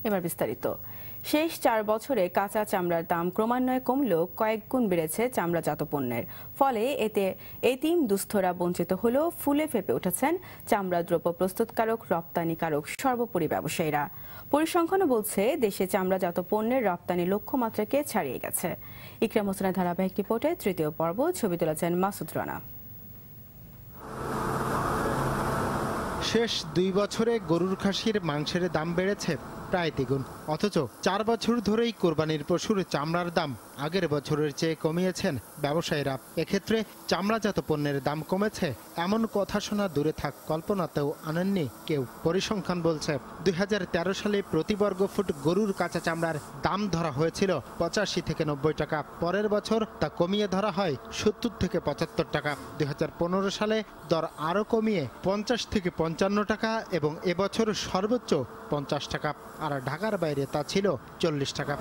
এবার বিস্তারিত। শেষ 4 বছরে কাঁচা চামড়ার দাম ক্রমান্বয়ে কমলেও কয়েক গুণ বেড়েছে চামড়াজাত পণ্যের। ফলে এতে এতিম দুস্থরা বঞ্চিত হলেও ফুলে ফেপে উঠেছেন চামড়া দ্রব্য প্রস্তুতকারক, রপ্তানিকারক, সর্বোপরি ব্যবসায়ীরা। পরিসংখ্যানও বলছে দেশে চামড়াজাত পণ্যের রপ্তানি লক্ষ্যমাত্রাকে ছাড়িয়ে গেছে। ইকরাম হোসেনের ধারাবাহিক রিপোর্টে তৃতীয় পর্ব, ছবি তুলেছেন মাসুদ রানা। শেষ 2 বছরে গরুর খাসির মাংসের দাম বেড়েছে প্রায় দ্বিগুণ, অথচ 4 বছর ধরেই কোরবানির পশুর চামড়ার দাম আগের বছরের চেয়ে কমিয়েছেন ব্যবসায়ীরা। এক্ষেত্রে চামড়াজাত পণ্যের দাম কমেছে এমন কথা শোনা দূরে থাক, কল্পনাতেও আনেননি কেউ। পরিসংখ্যান বলছে 2013 সালে প্রতি বর্গফুট গরুর কাঁচা চামড়ার দাম ধরা হয়েছিল 85 থেকে 90 টাকা। পরের বছর তা কমিয়ে ধরা হয় 70 থেকে 75 টাকা। 2015 সালে দর আরও কমিয়ে 50 থেকে 55 টাকা এবং এবছর সর্বোচ্চ 50 টাকা, আর ঢাকার বাইরে তা ছিল 40 টাকা।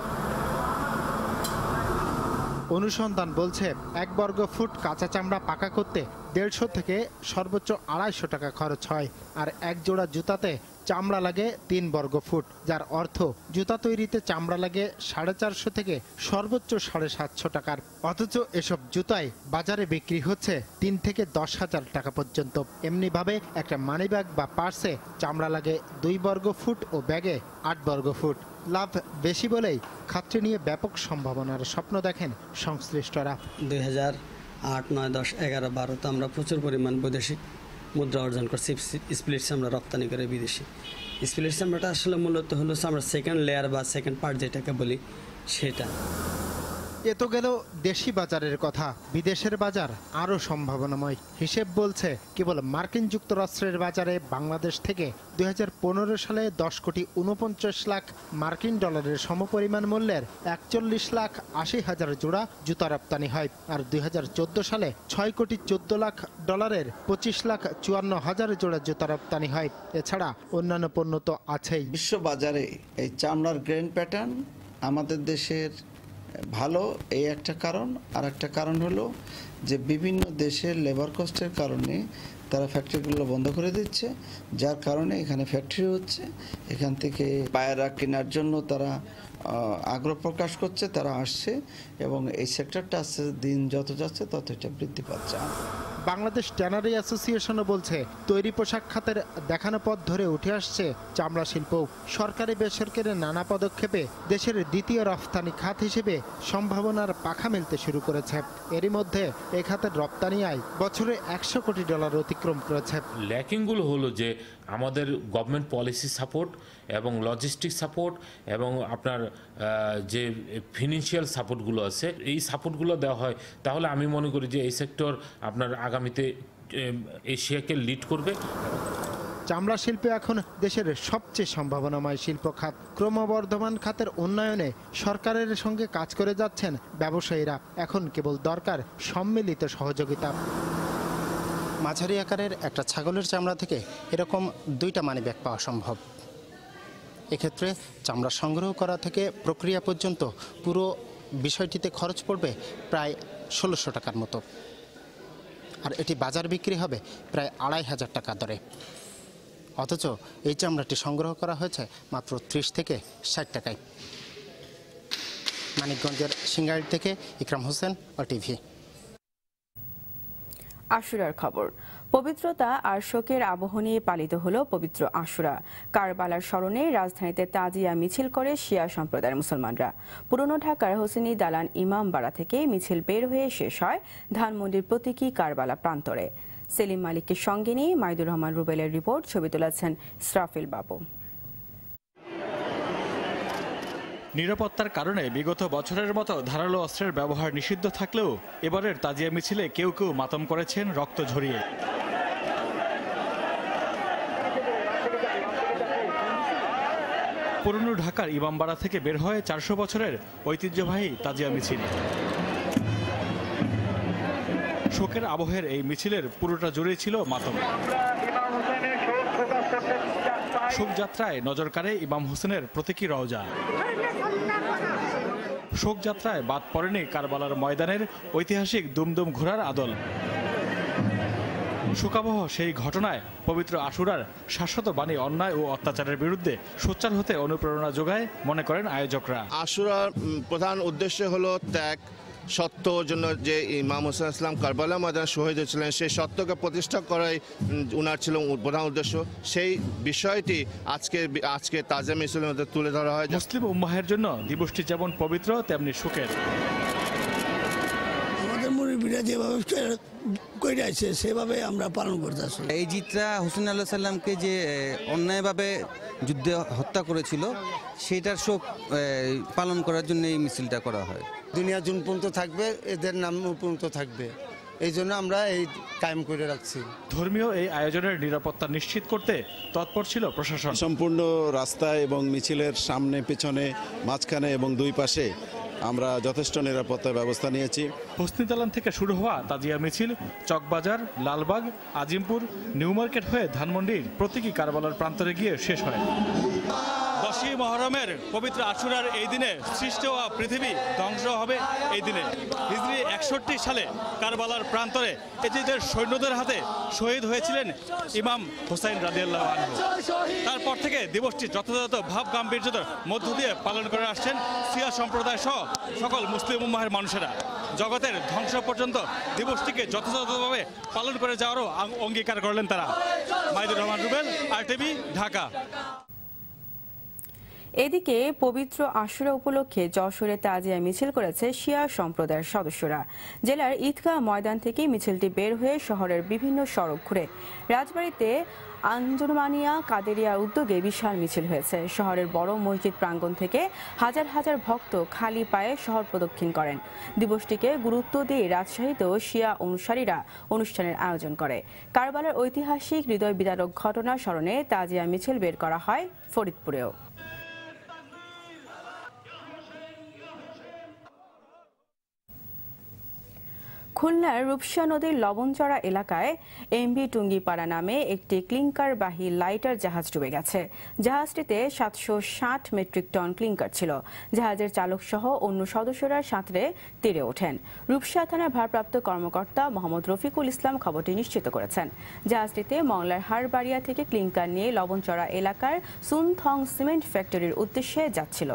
অনুসন্ধান বলছে 1 বর্গ ফুট কাঁচা চামড়া পাকা করতে 150 থেকে সর্বোচ্চ 250 টাকা খরচ হয়, আর এক জোড়া জুতাতে চামড়া লাগে 3 বর্গ ফুট, যার অর্থ জুতা তৈরিতে চামড়া লাগে 450 থেকে সর্বোচ্চ 750 টাকার। অথচ এসব জুতায় বাজারে বিক্রি হচ্ছে 3 থেকে 10,000 টাকা পর্যন্ত। এমনিভাবে একটা মানিব্যাগ বা পার্সে চামড়া লাগে 2 বর্গ ফুট ও ব্যাগে 8 বর্গ ফুট। লাভ বেশি বলেই খাতটি নিয়ে ব্যাপক সম্ভাবনার স্বপ্ন দেখেন সংশ্লিষ্টরা। 2008, 9, 10, 11, 12 আমরা প্রচুর পরিমাণ বৈদেশিক মুদ্রা অর্জন করছি। স্প্লিট চামড়া রপ্তানি করে বিদেশি। স্প্লিট চামড়াটা আসলে মূলত হলো আমরা সেকেন্ড লেয়ার বা সেকেন্ড পার্ট যেটাকে বলি সেটা। এ তো গেল দেশি বাজারের কথা, বিদেশের বাজার আরও সম্ভাবনাময়। হিসেব বলছে কেবল মার্কিন যুক্তরাষ্ট্রের বাজারে বাংলাদেশ থেকে 2015 সালে 10,49 লাখ মার্কিন ডলারের সমপরিমাণ মূল্যের 41,80,000 জোড়া জুতা রপ্তানি হয়, আর 2014 সালে 6,14 লাখ ডলারের 25,54,000 জোড়া জুতা রপ্তানি হয়। এছাড়া অন্যান্য পণ্য তো আছেই। বিশ্ব বাজারে এই চামড়ার গ্রেন প্যাটার্ন আমাদের দেশের ভালো, এই একটা কারণ। আর একটা কারণ হলো যে বিভিন্ন দেশের লেবার কস্টের কারণে তারা ফ্যাক্টরিগুলো বন্ধ করে দিচ্ছে, যার কারণে এখানে ফ্যাক্টরি হচ্ছে, এখান থেকে বায়াররা কেনার জন্য তারা আগ্রহ প্রকাশ করছে, তারা আসছে এবং এই সেক্টরটা আসছে দিন যত যাচ্ছে তত এটা বৃদ্ধি পাচ্ছে। বাংলাদেশ ট্যানারি অ্যাসোসিয়েশনও বলছে তৈরি পোশাক খাতের দেখানো পথ ধরে উঠে আসছে চামড়া শিল্প। সরকারি বেসরকারি নানা পদক্ষেপে দেশের দ্বিতীয় রফতানি খাত হিসেবে সম্ভাবনার পাখা মেলতে শুরু করেছে। এরই মধ্যে এ খাতের রপ্তানি আয় বছরে $100 কোটি অতিক্রম করেছে। ল্যাকিংগুলো হলো যে আমাদের গভর্নমেন্ট পলিসি সাপোর্ট এবং লজিস্টিক সাপোর্ট এবং আপনার যে ফিনান্সিয়াল সাপোর্টগুলো আছে, এই সাপোর্টগুলো দেওয়া হয় তাহলে আমি মনে করি যে এই সেক্টর আপনার আগামীতে এশিয়াকে লিড করবে। চামড়া শিল্পে এখন দেশের সবচেয়ে সম্ভাবনাময় শিল্প খাত। ক্রমবর্ধমান খাতের উন্নয়নে সরকারের সঙ্গে কাজ করে যাচ্ছেন ব্যবসায়ীরা। এখন কেবল দরকার সম্মিলিত সহযোগিতা। মাঝারি আকারের একটা ছাগলের চামড়া থেকে এরকম 2টা মানিব্যাগ পাওয়া সম্ভব। এক্ষেত্রে চামড়া সংগ্রহ করা থেকে প্রক্রিয়া পর্যন্ত পুরো বিষয়টিতে খরচ পড়বে প্রায় 1,600 টাকার মতো, আর এটি বাজার বিক্রি হবে প্রায় 2,500 টাকা দরে। অথচ এই চামড়াটি সংগ্রহ করা হয়েছে মাত্র 30 থেকে 60 টাকায়। মানিকগঞ্জের সিঙ্গাইর থেকে ইকরাম হোসেন, OTV। আশুরার খবর। পবিত্রতা আর শোকের আবহ নিয়ে পালিত হলো পবিত্র আশুরা। কারবালার স্মরণে রাজধানীতে তাজিয়া মিছিল করে শিয়া সম্প্রদায়ের মুসলমানরা। পুরনো ঢাকার হোসেনি দালান ইমামবাড়া থেকে মিছিল বের হয়ে শেষ হয় ধানমন্ডির প্রতীকী কারবালা প্রান্তরে। সেলিম মালিককে সঙ্গে নিয়ে মাইদুর রহমান রুবেলের রিপোর্ট, ছবি তুলেছেন ইসরাফিল বাবু। নিরাপত্তার কারণে বিগত বছরের মতো ধারালো অস্ত্রের ব্যবহার নিষিদ্ধ থাকলেও এবারের তাজিয়া মিছিলে কেউ কেউ মাতম করেছেন রক্ত ঝরিয়ে। পুরনো ঢাকার ইমামবাড়া থেকে বের হয় 400 বছরের ঐতিহ্যবাহী তাজিয়া মিছিল। শোকের আবহের এই মিছিলের পুরোটা জুড়েই ছিল মাতম। শোকযাত্রায় নজর কাড়ে ইমাম হোসেনের প্রতীকী রওজা। শোকযাত্রায় বাদ পড়েনি কারবালার ময়দানের ঐতিহাসিক দুমদুম ঘোড়ার আদল। শোকাবহ সেই ঘটনায় পবিত্র আশুরার শাশ্বত বাণী অন্যায় ও অত্যাচারের বিরুদ্ধে সোচ্চার হতে অনুপ্রেরণা যোগায় মনে করেন আয়োজকরা। আশুরার প্রধান উদ্দেশ্য হলো ত্যাগ, সত্য জন্য যে ইমাম হোসেন ইসলাম কারবালা ময়দানে শহীদ হয়েছিলেন সেই সত্যকে প্রতিষ্ঠা করাই উনার ছিল প্রধান উদ্দেশ্য। সেই বিষয়টি আজকে তাজিয়া মিছিলের মধ্যে তুলে ধরা হয়। মুসলিম উম্মাহের জন্য দিবসটি যেমন পবিত্র তেমনি সুখের। আমাদের মুরব্বীরা যেভাবে করে আছে সেভাবে আমরা পালন করতেছি। এই জিতরা হোসেন আল্লাহ সাল্লামকে যে অন্যায়ভাবে যুদ্ধে হত্যা করেছিল সেটার শোক পালন করার জন্য এই মিছিলটা করা হয়। দুনিয়া জুন পর্যন্ত থাকবে, এদের নাম পর্যন্ত থাকবে, এই জন্য আমরা এই কায়েম করে রাখছি। ধর্মীয় এই আয়োজনের নিরাপত্তা নিশ্চিত করতে তৎপর ছিল প্রশাসন। সম্পূর্ণ রাস্তায় এবং মিছিলের সামনে, পেছনে, মাঝখানে এবং দুই পাশে আমরা যথেষ্ট নিরাপত্তার ব্যবস্থা নিয়েছি। হসনিদালান থেকে শুরু হওয়া তাজিয়া মিছিল চকবাজার, লালবাগ, আজিমপুর, নিউ মার্কেট হয়ে ধানমন্ডির প্রতীকী কারবালার প্রান্তরে গিয়ে শেষ হয়। 10ই মহরমের পবিত্র আশুরার এই দিনে সৃষ্ট হওয়া পৃথিবী ধ্বংস হবে এই দিনে। হিজরি 61 সালে কারবালার প্রান্তরে এজিদের সৈন্যদের হাতে শহীদ হয়েছিলেন ইমাম হুসাইন রাদিয়াল্লাহু আনহু। তারপর থেকে দিবসটি যথাযথ ভাব গাম্ভীর্যতার মধ্য দিয়ে পালন করে আসছেন শিয়া সম্প্রদায় সহ সকল মুসলিম উম্মাহের মানুষেরা। জগতের ধ্বংস পর্যন্ত দিবসটিকে যথাযথভাবে পালন করে যাওয়ারও অঙ্গীকার করলেন তারা। মাইদুর রহমান রুবেল, RTV, ঢাকা। এদিকে পবিত্র আশুরা উপলক্ষে যশোরে তাজিয়া মিছিল করেছে শিয়া সম্প্রদায়ের সদস্যরা। জেলার ঈদগাহ ময়দান থেকে মিছিলটি বের হয়ে শহরের বিভিন্ন সড়ক ঘুরে রাজবাড়ীতে আঞ্জুমানিয়া কাদেরিয়ার উদ্যোগে বিশাল মিছিল হয়েছে। শহরের বড় মসজিদ প্রাঙ্গণ থেকে হাজার হাজার ভক্ত খালি পায়ে শহর প্রদক্ষিণ করেন। দিবসটিকে গুরুত্ব দিয়ে রাজশাহীতেও শিয়া অনুসারীরা অনুষ্ঠানের আয়োজন করে। কারবালার ঐতিহাসিক হৃদয় বিদারক ঘটনা স্মরণে তাজিয়া মিছিল বের করা হয় ফরিদপুরেও। খুলনার রূপসা নদীর লবণচড়া এলাকায় এমভি টুঙ্গিপাড়া নামে একটি ক্লিংকারবাহী লাইটার জাহাজ ডুবে গেছে। জাহাজটিতে 760 মেট্রিক টন ক্লিংকার ছিল। জাহাজের চালক সহ অন্য সদস্যরা সাঁতরে তীরে ওঠেন। রূপসা থানার ভারপ্রাপ্ত কর্মকর্তা মোহাম্মদ রফিকুল ইসলাম খবরটি নিশ্চিত করেছেন। জাহাজটিতে মংলার হারবাড়িয়া থেকে ক্লিংকার নিয়ে লবণচড়া এলাকার সুনথং সিমেন্ট ফ্যাক্টরির উদ্দেশ্যে যাচ্ছিল।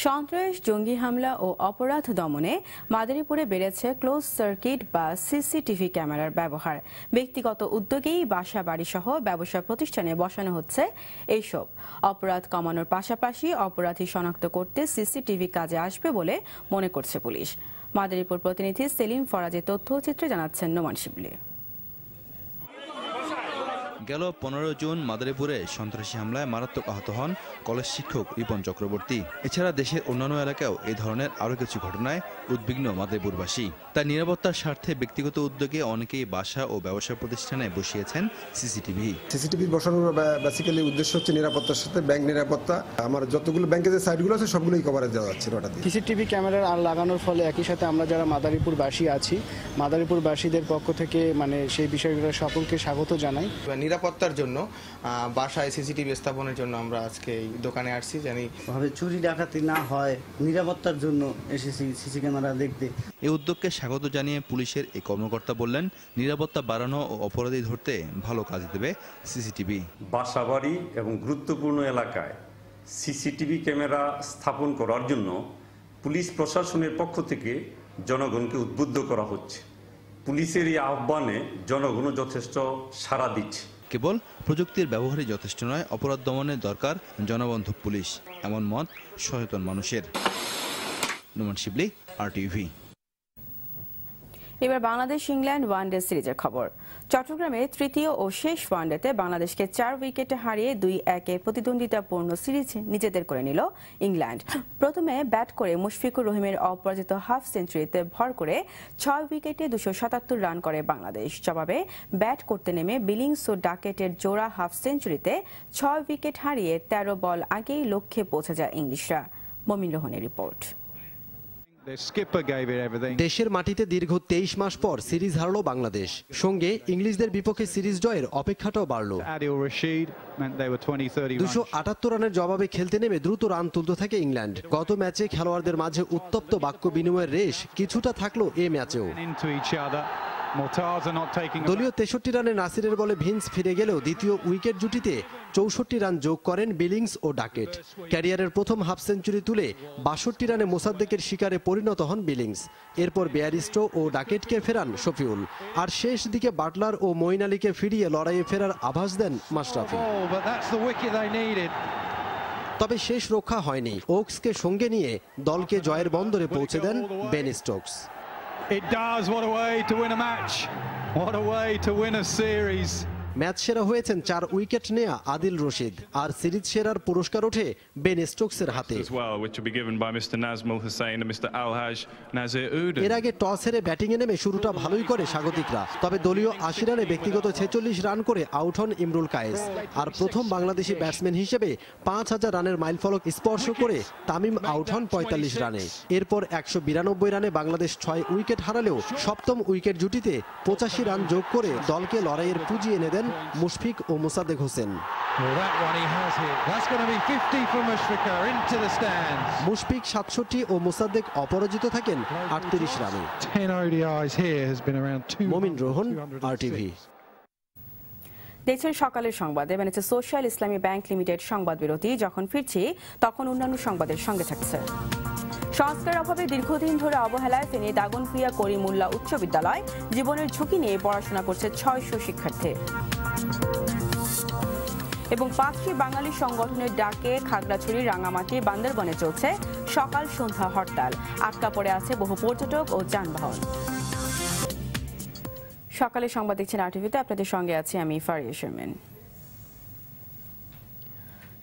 সন্ত্রাস, জঙ্গি হামলা ও অপরাধ দমনে মাদারীপুরে বেড়েছে ক্লোজ সার্কিট বা সিসিটিভি ক্যামেরার ব্যবহার। ব্যক্তিগত উদ্যোগেই বাসা বাড়ি সহ ব্যবসা প্রতিষ্ঠানে বসানো হচ্ছে এইসব। অপরাধ কমানোর পাশাপাশি অপরাধী শনাক্ত করতে সিসিটিভি কাজে আসবে বলে মনে করছে পুলিশ। মাদারীপুর প্রতিনিধি সেলিম ফরাজের তথ্যচিত্রে জানাচ্ছেন নোমান শিবলি। গেল 15 জুন মাদারীপুরে সন্ত্রাসী হামলায় মারাত্মক আহত হন কলেজ শিক্ষক রিপন চক্রবর্তী। এছাড়া দেশের অন্যান্য এলাকাও এই ধরনের আরও কিছু ঘটনায় উদ্বিগ্ন মাদারীপুরবাসী। তাই নিরাপত্তার স্বার্থে ব্যক্তিগত উদ্যোগে অনেকেই বাসা ও ব্যবসা প্রতিষ্ঠানে বসিয়েছেন সিসিটিভি বসানোর বেসিক্যালি উদ্দেশ্য হচ্ছে নিরাপত্তার সাথে ব্যাংক নিরাপত্তা। আমার যতগুলো ব্যাংকের যে সাইটগুলো আছে সবগুলোই কভারেজ দেওয়া যাচ্ছে। সিসিটিভি ক্যামেরার লাগানোর ফলে একই সাথে আমরা যারা মাদারীপুরবাসী আছি, মাদারীপুরবাসীদের পক্ষ থেকে সেই বিষয়গুলো সকলকে স্বাগত জানাই। নিরাপত্তার জন্য বাসায় সিসিটিভি স্থাপনের জন্য আমরা আজকে এই দোকানে আসছি, জানি ভাবে চুরি ডাকাতি না হয়, নিরাপত্তার জন্য এসেছি সিসি ক্যামেরা দেখতে। এই উদ্যোগকে স্বাগত জানিয়ে পুলিশের এই কর্মকর্তা বললেন, নিরাপত্তা বাড়ানো ও অপরাধী ধরতে ভালো কাজ দেবে সিসিটিভি। বাসাবাড়ি এবং গুরুত্বপূর্ণ এলাকায় সিসিটিভি ক্যামেরা স্থাপন করার জন্য পুলিশ প্রশাসনের পক্ষ থেকে জনগণকে উদ্বুদ্ধ করা হচ্ছে। পুলিশের এই আহ্বানে জনগণও যথেষ্ট সাড়া দিচ্ছে। কেবল প্রযুক্তির ব্যবহারই যথেষ্ট নয়, অপরাধ দমনে দরকার জনবান্ধব পুলিশ, এমন মত সচেতন মানুষের। নোমান শিবলি, RTV। এবার বাংলাদেশ ইংল্যান্ড ওয়ানডে সিরিজের খবর। চট্টগ্রামে তৃতীয় ও শেষ ওয়ানডেতে বাংলাদেশকে 4 উইকেটে হারিয়ে 2-1 প্রতিদ্বন্দ্বিতাপূর্ণ সিরিজ নিজেদের করে নিল ইংল্যান্ড। প্রথমে ব্যাট করে মুশফিকুর রহিমের অপরাজিত হাফ সেঞ্চুরিতে ভর করে 6 উইকেটে 277 রান করে বাংলাদেশ। জবাবে ব্যাট করতে নেমে বিলিংস ও ডাকেটের জোড়া হাফ সেঞ্চুরিতে 6 উইকেট হারিয়ে 13 বল আগেই লক্ষ্যে পৌঁছে যায় ইংলিশরা। মমিন রোহনের রিপোর্ট। দেশের মাটিতে দীর্ঘ 23 মাস পর সিরিজ হারল বাংলাদেশ, সঙ্গে ইংলিশদের বিপক্ষে সিরিজ জয়ের অপেক্ষাটাও বাড়ল। 278 রানের জবাবে খেলতে নেমে দ্রুত রান তুলতে থাকে ইংল্যান্ড। গত ম্যাচে খেলোয়াড়দের মাঝে উত্তপ্ত বাক্য বিনিময়ের রেশ কিছুটা থাকলো এ ম্যাচেও। দলীয় 63 রানে নাসিরের বলে ভিন্স ফিরে গেলেও দ্বিতীয় উইকেট জুটিতে 64 রান যোগ করেন বিলিংস ও ডাকেট। ক্যারিয়ারের প্রথম হাফ সেঞ্চুরি তুলে 62 রানে মোসাদ্দেকের শিকারে পরিণত হন বিলিংস। এরপর বেয়ারিস্টো ও ডাকেটকে ফেরান শফিউল, আর শেষ দিকে বাটলার ও মঈন আলীকে ফিরিয়ে লড়াইয়ে ফেরার আভাস দেন মাশরাফি। তবে শেষ রক্ষা হয়নি। ওকসকে সঙ্গে নিয়ে দলকে জয়ের বন্দরে পৌঁছে দেন Ben Stokes. It does. What a way to win a match. What a way to win a series. Match সেরা হয়েছেন 4 উইকেট নেয়া আদিল রশিদ, আর সিরিজ সেরার পুরস্কার ওঠে বেন স্টোকসের হাতে। এর আগে টস হেরে ব্যাটিংয়ে নেমে শুরুটা ভালোই করে স্বাগতিকরা, তবে দলীয় 80 রানে ব্যক্তিগত 46 রান করে আউট হন ইমরুল কায়েস। আর প্রথম বাংলাদেশি ব্যাটসম্যান হিসেবে 5000 রানের মাইলফলক স্পর্শ করে তামিম আউট হন 45 রানে। এরপর 192 রানে বাংলাদেশ 6 উইকেট হারালেও সপ্তম উইকেট জুটিতে 85 রান যোগ করে দলকে লড়াইয়ের পুঁজি এনে দেন মুশফিক ও মোসাদ্দেক হোসেন। মুশফিক 67 ও মোসাদ্দেক অপরাজিত থাকেন 38 রানে। মমিন রোহন, RTV। দেখছেন সকালের সংবাদ। এবার হচ্ছে সোশ্যাল ইসলামী ব্যাংক লিমিটেড সংবাদ বিরতি। যখন ফিরছি তখন অন্যান্য সংবাদের সঙ্গে থাকছে। সংস্কার অভাবে দীর্ঘদিন ধরে অবহেলায় ফেনী দাগনভূঞা করিমুল্লাহ উচ্চ বিদ্যালয় জীবনের ঝুঁকি নিয়ে পড়াশোনা করছে 600 শিক্ষার্থী। এবং 5টি বাঙালি সংগঠনের ডাকে খাগড়াছড়ি, রাঙামাটি, বান্দরবনে চলছে সকাল সন্ধ্যা হরতাল। আটকা পড়ে আছে বহু পর্যটক ও যানবাহন। সকালে সংবাদ দেখছেন RTVতে, আপনাদের সঙ্গে আছি আমি ফারিয়া শারমিন।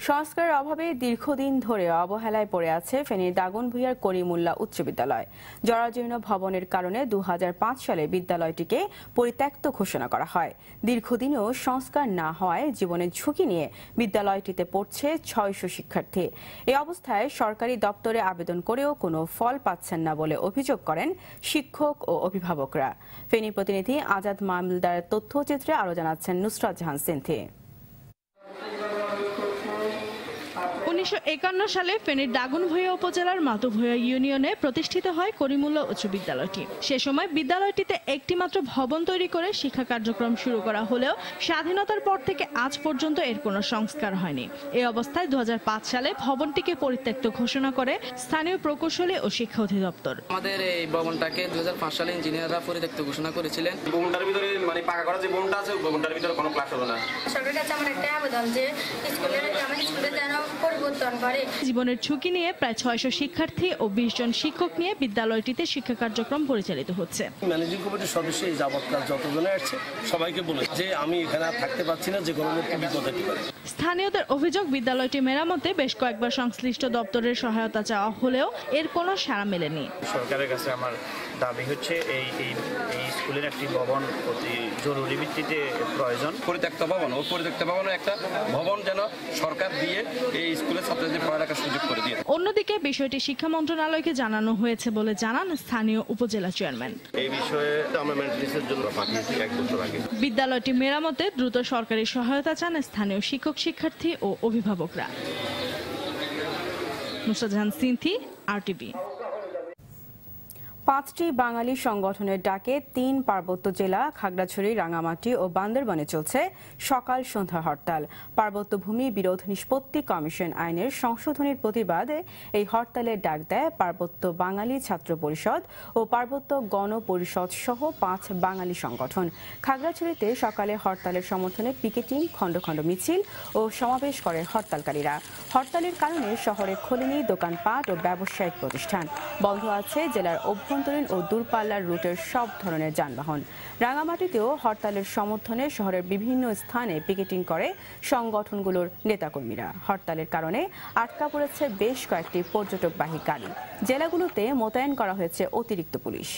সংস্কারের অভাবে দীর্ঘদিন ধরে অবহেলায় পড়ে আছে ফেনীর দাগনভূঞার করিমুল্লাহ উচ্চ বিদ্যালয়। জরাজীর্ণ ভবনের কারণে 2005 সালে বিদ্যালয়টিকে পরিত্যক্ত ঘোষণা করা হয়। দীর্ঘদিনেও সংস্কার না হওয়ায় জীবনের ঝুঁকি নিয়ে বিদ্যালয়টিতে পড়ছে 600 শিক্ষার্থী। এই অবস্থায় সরকারি দপ্তরে আবেদন করেও কোনো ফল পাচ্ছেন না বলে অভিযোগ করেন শিক্ষক ও অভিভাবকরা। ফেনী প্রতিনিধি আজাদ মামলদার তথ্যচিত্রে আরও জানাচ্ছেন নুসরাত জাহান সিনথি। 1951 সালে ফেনীর দাগনভূঞা উপজেলার মাতুভূঞা ইউনিয়নে প্রতিষ্ঠিত হয় করিমুল্লাহ উচ্চ বিদ্যালয়টি। সে সময় বিদ্যালয়টিতে একটি মাত্র ভবন তৈরি করে শিক্ষা কার্যক্রম শুরু করা হলেও স্বাধীনতার পর থেকে আজ পর্যন্ত এর কোনো সংস্কার হয়নি। এই অবস্থায় 2005 সালে ভবনটিকে পরিত্যক্ত ঘোষণা করে স্থানীয় প্রকৌশলী ও শিক্ষা অধিদপ্তর। আমাদের এই ভবনটাকে 2005 সালে ইঞ্জিনিয়াররা পরিত্যক্ত ঘোষণা করেছিলেন। ভবনটার ভিতরে মানে পাকা করা যে ভবনটা আছে ভবনটার ভিতরে কোনো ক্লাস হলো না। সরকারের কাছে আমার একটা আবেদন যে স্কুলের যেন পরিবর্তন করে। জীবনের ঝুঁকি নিয়ে প্রায় 600 শিক্ষার্থী ও 20 জন শিক্ষক নিয়ে বিদ্যালয়টিতে শিক্ষা কার্যক্রম পরিচালিত হচ্ছে। ম্যানেজিং কমিটির সদস্য এই যাবৎকাল যতজনে আসছে সবাইকে বলে যে আমি এখানে থাকতে পারছি না, যে কোনো বিপদ হতে পারে। স্থানীয়দের অভিযোগ, বিদ্যালয়টি মেরামতে বেশ কয়েকবার সংশ্লিষ্ট দপ্তরের সহায়তা চাওয়া হলেও এর কোনো সাড়া মেলেনি। সরকারের কাছে আমার দাবি হচ্ছে এই স্কুলের একটি ভবন অতি জরুরি ভিত্তিতে প্রয়োজন। পরিত্যক্ত ভবন ও পরিত্যক্ত ভবনের একটা ভবন যেন সরকার দিয়ে এই স্কুলের ছাত্রদের পড়ালেখার সুযোগ করে দিয়ে। অন্যদিকে বিষয়টি শিক্ষা মন্ত্রণালয়কে জানানো হয়েছে বলে জানান স্থানীয় উপজেলা চেয়ারম্যান। এই বিষয়ে আমরা মেইনটেন্যান্সের জন্য পাঠিয়েছি 1 বছর আগে। বিদ্যালয়টি মেরামতে দ্রুত সরকারি সহায়তা চান স্থানীয় শিক্ষক, শিক্ষার্থী ও অভিভাবকরা। নুসরাত জাহান সিনথি, RTV। 5টি বাঙালি সংগঠনের ডাকে 3 পার্বত্য জেলা খাগড়াছড়ি, রাঙামাটি ও বান্দরবনে চলছে সকাল সন্ধ্যা হরতাল। পার্বত্য ভূমি বিরোধ নিষ্পত্তি কমিশন আইনের সংশোধনীর প্রতিবাদে এই হরতালের ডাক দেয় পার্বত্য বাঙালি ছাত্র পরিষদ ও পার্বত্য গণ পরিষদ সহ 5 বাঙালি সংগঠন। খাগড়াছড়িতে সকালে হরতালের সমর্থনে পিকেটিং, খণ্ড খণ্ড মিছিল ও সমাবেশ করে হরতালকারীরা। হরতালের কারণে শহরে খোলেনি দোকানপাট ও ব্যবসায়িক প্রতিষ্ঠান। বন্ধ আছে জেলার অভ্যন্তরীণ ও দূরপাল্লার রুটের সব ধরনের যানবাহন। রাঙামাটিতেও হরতালের সমর্থনে শহরের বিভিন্ন স্থানে পিকেটিং করে সংগঠনগুলোর নেতাকর্মীরা। হরতালের কারণে আটকা পড়েছে বেশ কয়েকটি পর্যটকবাহী গাড়ি। জেলাগুলোতে মোতায়েন করা হয়েছে অতিরিক্ত পুলিশ।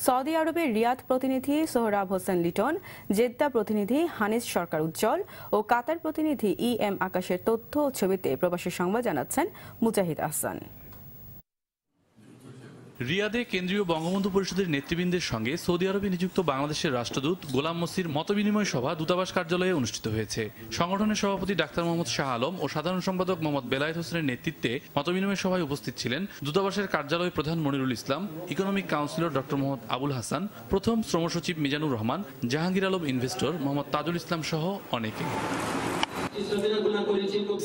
সৌদি আরবের রিয়াদ প্রতিনিধি সোহরাব হোসেন লিটন, জেদ্দা প্রতিনিধি হানিস সরকার উজ্জ্বল ও কাতার প্রতিনিধি EM আকাশের তথ্য ও ছবিতে প্রবাসী সংবাদ জানাচ্ছেন মুজাহিদ আহসান। রিয়াদে কেন্দ্রীয় বঙ্গবন্ধু পরিষদের নেতৃবৃন্দের সঙ্গে সৌদি আরবে নিযুক্ত বাংলাদেশের রাষ্ট্রদূত গোলাম মসির মতবিনিময় সভা দূতাবাস কার্যালয়ে অনুষ্ঠিত হয়েছে। সংগঠনের সভাপতি ডাক্তার মোহাম্মদ শাহ আলম ও সাধারণ সম্পাদক মোহাম্মদ বেলায়েত হোসেনের নেতৃত্বে মতবিনিময় সভায় উপস্থিত ছিলেন দূতাবাসের কার্যালয় প্রধান Monirul Islam, economic councillor doctor Mohammad Abul Hasan, প্রথম শ্রম সচিব মিজানুর রহমান, জাহাঙ্গীর আলম ইনভেস্টর, মোহাম্মদ তাজুল ইসলাম সহ অনেকে।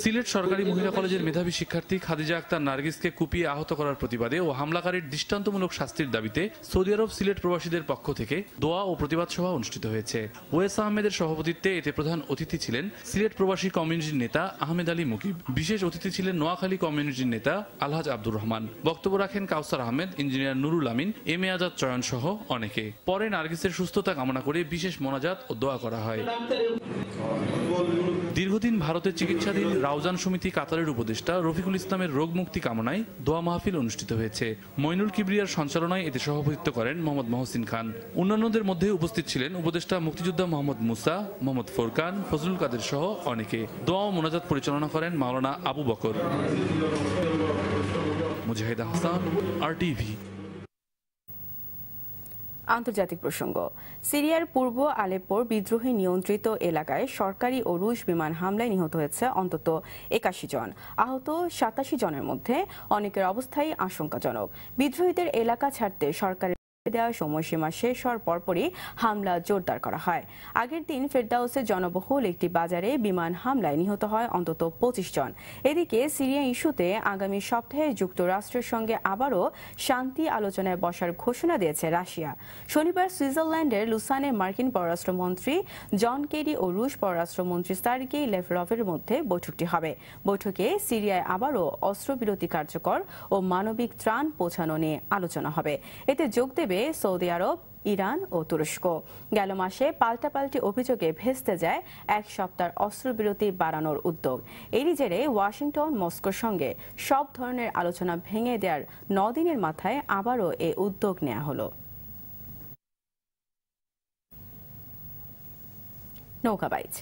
সিলেট সরকারি মহিলা কলেজের মেধাবী শিক্ষার্থী খাদিজা আক্তার নার্গিসকে কুপিয়ে আহত করার প্রতিবাদে ও হামলাকারীর দৃষ্টান্তমূলক শাস্তির দাবিতে সৌদি আরব সিলেট প্রবাসীদের পক্ষ থেকে দোয়া ও প্রতিবাদ সভা অনুষ্ঠিত হয়েছে। ওয়েস আহমেদের সভাপতিত্বে এতে প্রধান অতিথি ছিলেন সিলেট প্রবাসী কমিউনিটির নেতা আহমেদ আলী মুকিব, বিশেষ অতিথি ছিলেন নোয়াখালী কমিউনিটির নেতা আলহাজ আব্দুর রহমান। বক্তব্য রাখেন কাউসার আহমেদ, ইঞ্জিনিয়ার নুরুল আমিন, MA আজাদ চয়ন সহ অনেকে। পরে নার্গিসের সুস্থতা কামনা করে বিশেষ মোনাজাত ও দোয়া করা হয়। দীর্ঘদিন ভারতে চিকিৎসাধীন রাউজান সমিতি কাতারের উপদেষ্টা রফিকুল ইসলামের রোগ মুক্তি কামনায় দোয়া মাহফিল অনুষ্ঠিত হয়েছে। মইনুল কিবরিয়ার সঞ্চালনায় এতে সভাপতিত্ব করেন মোহাম্মদ মহসিন খান। অন্যান্যদের মধ্যে উপস্থিত ছিলেন উপদেষ্টা মুক্তিযোদ্ধা মোহাম্মদ মুসা, মোহাম্মদ ফোরকান, ফজলুল কাদের সহ অনেকে। দোয়া ও মোনাজাত পরিচালনা করেন মাওলানা আবু বকর। মুজাহিদ আহসান, RTV। আন্তর্জাতিক প্রসঙ্গ। সিরিয়ার পূর্ব আলেপ্পোর বিদ্রোহী নিয়ন্ত্রিত এলাকায় সরকারি ও রুশ বিমান হামলায় নিহত হয়েছে অন্তত 81 জন। আহত 87 জনের মধ্যে অনেকের অবস্থাই আশঙ্কাজনক। বিদ্রোহীদের এলাকা ছাড়তে সরকারের দেওয়া সময়সীমা শেষ হওয়ার পরপরই হামলা জোরদার করা হয়। আগের দিন ফেরদাউসের জনবহুল একটি বাজারে বিমান হামলায় নিহত হয় অন্তত 25 জন। এদিকে সিরিয়া ইস্যুতে আগামী সপ্তাহে যুক্তরাষ্ট্রের সঙ্গে আবারও শান্তি আলোচনায় বসার ঘোষণা দিয়েছে রাশিয়া। শনিবার সুইজারল্যান্ডের লুসানে মার্কিন পররাষ্ট্রমন্ত্রী জন কেরি ও রুশ পররাষ্ট্রমন্ত্রী সার্গেই লেভরভের মধ্যে বৈঠকটি হবে। বৈঠকে সিরিয়ায় আবারও অস্ত্রবিরতি কার্যকর ও মানবিক ত্রাণ পৌঁছানো নিয়ে আলোচনা হবে। এতে যোগ দেবে সৌদি আরব, ইরান ও তুরস্ক। গেল মাসে পাল্টাপাল্টি অভিযোগে ভেস্তে যায় এক সপ্তাহ অস্ত্রবিরতি বাড়ানোর উদ্যোগ। এরই জেরে ওয়াশিংটন মস্কোর সঙ্গে সব ধরনের আলোচনা ভেঙে দেওয়ার 9 দিনের মাথায় আবারও এ উদ্যোগ নেওয়া হলো। নৌকাবাইজ।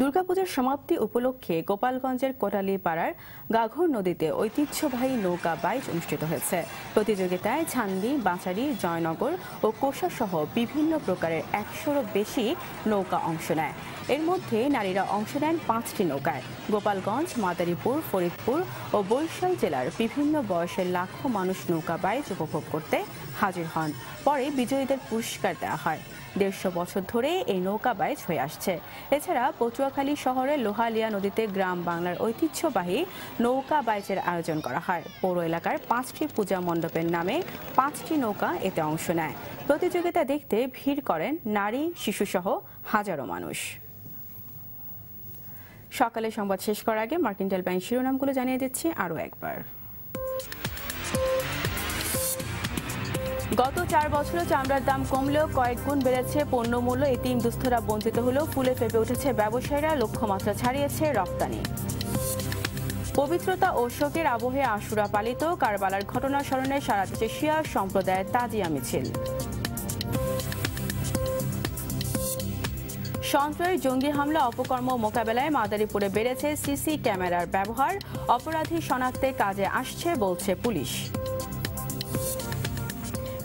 দুর্গাপূজার সমাপ্তি উপলক্ষে গোপালগঞ্জের কোটালীপাড়ার গাঘর নদীতে ঐতিহ্যবাহী নৌকা বাইচ অনুষ্ঠিত হয়েছে। প্রতিযোগিতায় ছান্দি, বাঁচারি, জয়নগর ও কোষা সহ বিভিন্ন প্রকারের 100-এরও বেশি নৌকা অংশ নেয়। এর মধ্যে নারীরা অংশ নেন 5টি নৌকায়। গোপালগঞ্জ, মাদারীপুর, ফরিদপুর ও বরিশাল জেলার বিভিন্ন বয়সের লাখো মানুষ নৌকা বাইচ উপভোগ করতে হাজির হন। পরে বিজয়ীদের পুরস্কার দেওয়া হয়। 150 বছর ধরে এই নৌকা বাইচ হয়ে আসছে। এছাড়া পটুয়াখালী শহরের লোহালিয়া নদীতে গ্রাম বাংলার ঐতিহ্যবাহী নৌকা বাইচের আয়োজন করা হয়। পৌর এলাকার 5টি পূজা মণ্ডপের নামে 5টি নৌকা এতে অংশ নেয়। প্রতিযোগিতা দেখতে ভিড় করেন নারী, শিশুসহ হাজারো মানুষ। সকালে সংবাদ শেষ করার আগে মার্কেন্টাইল ব্যাংক শিরোনামগুলো জানিয়ে দিচ্ছি আরও একবার। গত 4 বছরে চামড়ার দাম কমলেও কয়েক গুণ বেড়েছে পণ্যমূল্য। এতিম দুস্থরা বঞ্চিত হলেও ফুলে ফেপে উঠেছে ব্যবসায়ীরা, লক্ষ্যমাত্রা ছাড়িয়েছে রপ্তানি। পবিত্রতা ও শোকের আবহে আশুরা পালিত, কারবালার ঘটনা স্মরণে সারা দেশে শিয়া সম্প্রদায়ের তাজিয়া মিছিল। সন্ত্রাসী জঙ্গি হামলা অপকর্ম মোকাবেলায় মাদারীপুরে বেড়েছে সিসি ক্যামেরার ব্যবহার, অপরাধী শনাক্তে কাজে আসছে বলছে পুলিশ।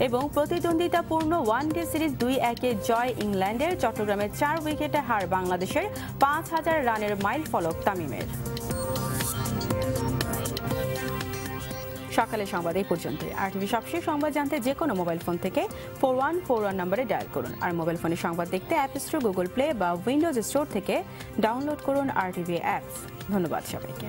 এবং প্রতিদ্বন্দ্বিতাপূর্ণ ওয়ানডে সিরিজ 2-1-এ জয় ইংল্যান্ডের, চট্টগ্রামের 4 উইকেটে হার বাংলাদেশের, 5000 রানের মাইল ফলক তামিমের। সকালে সংবাদ এই পর্যন্তই। RTV সবশেষ সংবাদ জানতে যে কোনো মোবাইল ফোন থেকে 4141 নম্বরে ডায়াল করুন। আর মোবাইল ফোনে সংবাদ দেখতে অ্যাপ স্টোর, গুগল প্লে বা উইন্ডোজ স্টোর থেকে ডাউনলোড করুন RTV অ্যাপস। ধন্যবাদ সবাইকে।